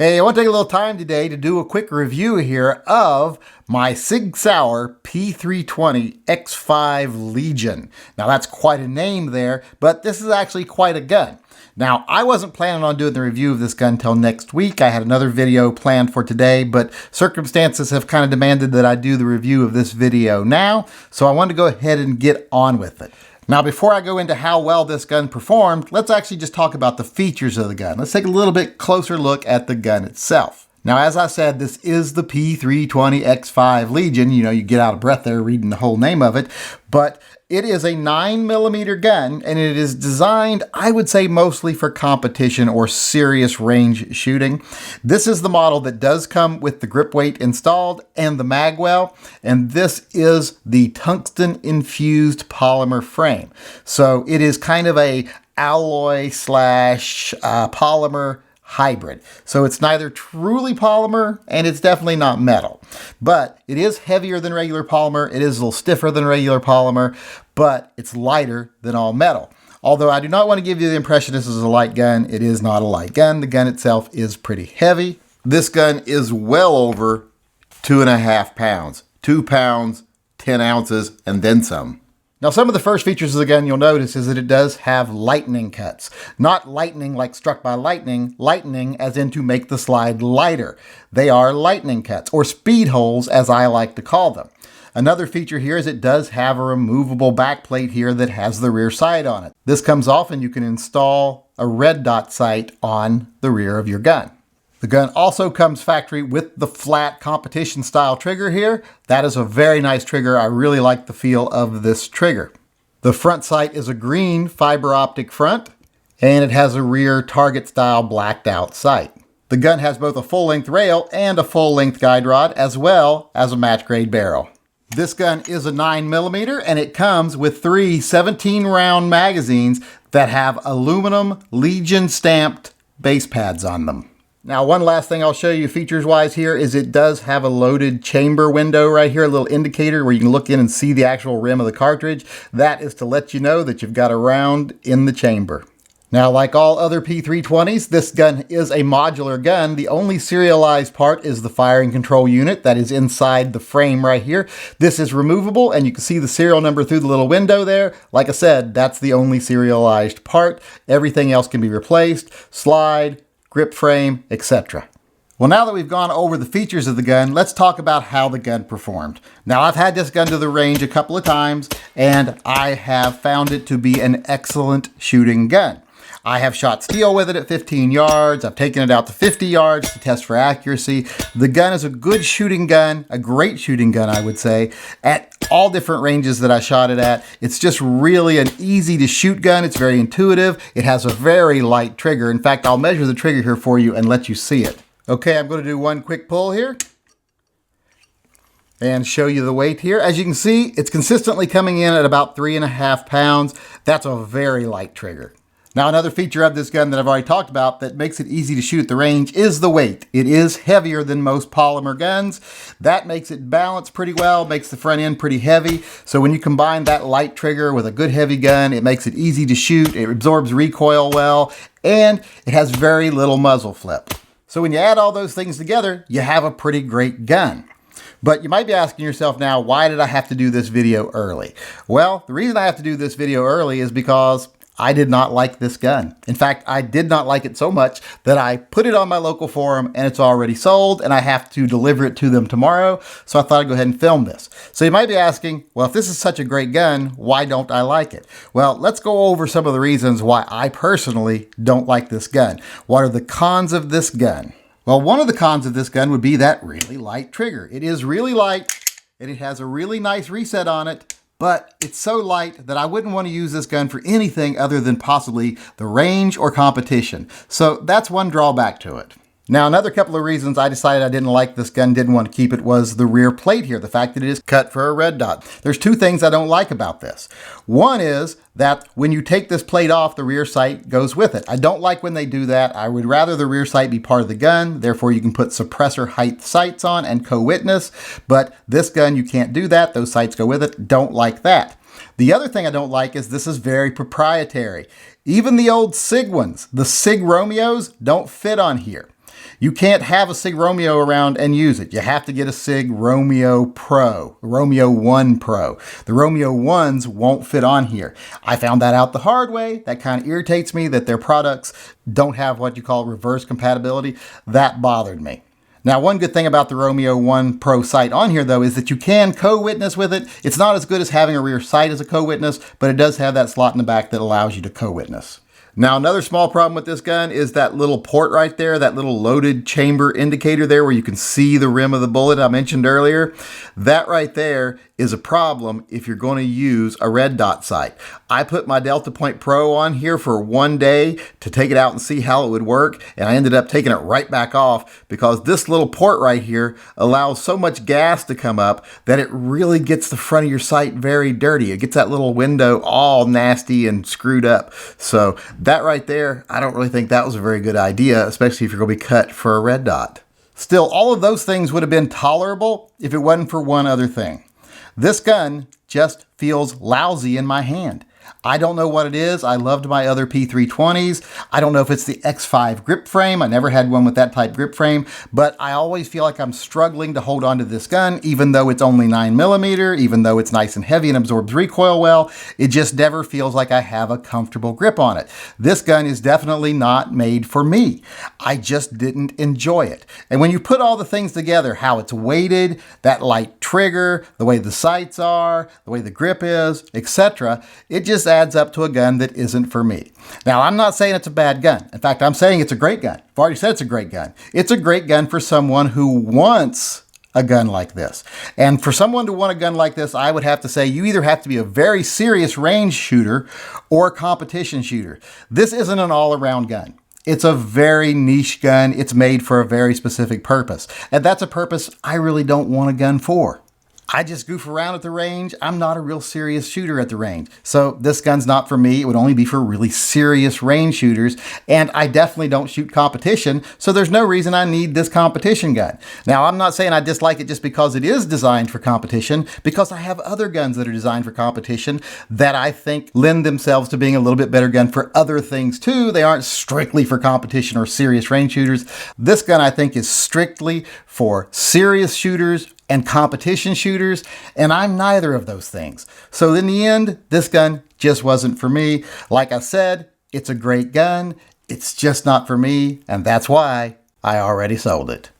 Hey, I want to take a little time today to do a quick review here of my SIG Sauer P320 X5 Legion. Now that's quite a name there, but this is actually quite a gun. Now, I wasn't planning on doing the review of this gun until next week. I had another video planned for today, but circumstances have kind of demanded that I do the review of this video now, so I wanted to go ahead and get on with it. Now, before I go into how well this gun performed, let's actually just talk about the features of the gun. Let's take a little bit closer look at the gun itself. Now, as I said, this is the P320 X5 Legion. You know, you get out of breath there reading the whole name of it, but it is a 9mm gun, and it is designed, I would say, mostly for competition or serious range shooting. This is the model that does come with the grip weight installed and the mag well, and this is the tungsten infused polymer frame. So it is kind of a alloy slash polymer hybrid. So it's neither truly polymer and it's definitely not metal, but it is heavier than regular polymer. It is a little stiffer than regular polymer, but it's lighter than all metal. Although I do not want to give you the impression this is a light gun. It is not a light gun. The gun itself is pretty heavy. This gun is well over 2.5 pounds, 2 pounds, 10 ounces, and then some. Now, some of the first features of the gun you'll notice is that it does have lightning cuts. Not lightning like struck by lightning, lightning as in to make the slide lighter. They are lightning cuts, or speed holes as I like to call them. Another feature here is it does have a removable backplate here that has the rear sight on it. This comes off and you can install a red dot sight on the rear of your gun. The gun also comes factory with the flat competition style trigger here. That is a very nice trigger. I really like the feel of this trigger. The front sight is a green fiber optic front, and it has a rear target style blacked out sight. The gun has both a full length rail and a full length guide rod, as well as a match grade barrel. This gun is a 9mm, and it comes with 3 17-round magazines that have aluminum Legion stamped base pads on them. Now, one last thing I'll show you features-wise here is it does have a loaded chamber window right here, a little indicator where you can look in and see the actual rim of the cartridge. That is to let you know that you've got a round in the chamber. Now, like all other P320s, this gun is a modular gun. The only serialized part is the firing control unit that is inside the frame right here. This is removable, and you can see the serial number through the little window there. Like I said, that's the only serialized part. Everything else can be replaced, slide, grip frame, etc. Well, now that we've gone over the features of the gun, let's talk about how the gun performed. Now, I've had this gun to the range a couple of times, and I have found it to be an excellent shooting gun. I have shot steel with it at 15 yards. I've taken it out to 50 yards to test for accuracy. The gun is a good shooting gun, a great shooting gun, I would say, at all different ranges that I shot it at. It's just really an easy to shoot gun. It's very intuitive. It has a very light trigger. In fact, I'll measure the trigger here for you and let you see it. Okay, I'm going to do one quick pull here and show you the weight here. As you can see, it's consistently coming in at about 3.5 pounds. That's a very light trigger. Now, another feature of this gun that I've already talked about that makes it easy to shoot at the range is the weight. It is heavier than most polymer guns. That makes it balance pretty well, makes the front end pretty heavy. So when you combine that light trigger with a good heavy gun, it makes it easy to shoot, it absorbs recoil well, and it has very little muzzle flip. So when you add all those things together, you have a pretty great gun. But you might be asking yourself now, why did I have to do this video early? Well, the reason I have to do this video early is because I did not like this gun. In fact, I did not like it so much that I put it on my local forum and it's already sold and I have to deliver it to them tomorrow. So I thought I'd go ahead and film this. So you might be asking, well, if this is such a great gun, why don't I like it? Well, let's go over some of the reasons why I personally don't like this gun. What are the cons of this gun? Well, one of the cons of this gun would be that really light trigger. It is really light and it has a really nice reset on it, but it's so light that I wouldn't want to use this gun for anything other than possibly the range or competition. So that's one drawback to it. Now, another couple of reasons I decided I didn't like this gun, didn't want to keep it, was the rear plate here, the fact that it is cut for a red dot. There's two things I don't like about this. One is that when you take this plate off, the rear sight goes with it. I don't like when they do that. I would rather the rear sight be part of the gun. Therefore, you can put suppressor height sights on and co-witness, but this gun, you can't do that. Those sights go with it. Don't like that. The other thing I don't like is this is very proprietary. Even the old SIG ones, the SIG Romeos, don't fit on here. You can't have a SIG Romeo around and use it. You have to get a SIG Romeo Pro, Romeo 1 Pro. The Romeo 1s won't fit on here. I found that out the hard way. That kind of irritates me that their products don't have what you call reverse compatibility. That bothered me. Now, one good thing about the Romeo 1 Pro sight on here, though, is that you can co-witness with it. It's not as good as having a rear sight as a co-witness, but it does have that slot in the back that allows you to co-witness. Now, another small problem with this gun is that little port right there, that little loaded chamber indicator there where you can see the rim of the bullet I mentioned earlier. That right there is a problem if you're going to use a red dot sight. I put my Delta Point Pro on here for one day to take it out and see how it would work, and I ended up taking it right back off because this little port right here allows so much gas to come up that it really gets the front of your sight very dirty. It gets that little window all nasty and screwed up. So that right there, I don't really think that was a very good idea, especially if you're going to be cut for a red dot. Still, all of those things would have been tolerable if it wasn't for one other thing. This gun just feels lousy in my hand. I don't know what it is. I loved my other P320s. I don't know if it's the X5 grip frame. I never had one with that type grip frame, but I always feel like I'm struggling to hold on to this gun, even though it's only 9mm, even though it's nice and heavy and absorbs recoil well. It just never feels like I have a comfortable grip on it. This gun is definitely not made for me. I just didn't enjoy it. And when you put all the things together, how it's weighted, that light trigger, the way the sights are, the way the grip is, etc., it just adds up to a gun that isn't for me. Now, I'm not saying it's a bad gun. In fact, I'm saying it's a great gun. I've already said it's a great gun. It's a great gun for someone who wants a gun like this. And for someone to want a gun like this, I would have to say you either have to be a very serious range shooter or a competition shooter. This isn't an all-around gun. It's a very niche gun. It's made for a very specific purpose. And that's a purpose I really don't want a gun for. I just goof around at the range. I'm not a real serious shooter at the range. So this gun's not for me. It would only be for really serious range shooters. And I definitely don't shoot competition. So there's no reason I need this competition gun. Now, I'm not saying I dislike it just because it is designed for competition, because I have other guns that are designed for competition that I think lend themselves to being a little bit better gun for other things too. They aren't strictly for competition or serious range shooters. This gun, I think, is strictly for serious shooters and competition shooters, and I'm neither of those things. So in the end, this gun just wasn't for me. Like I said, it's a great gun. It's just not for me, and that's why I already sold it.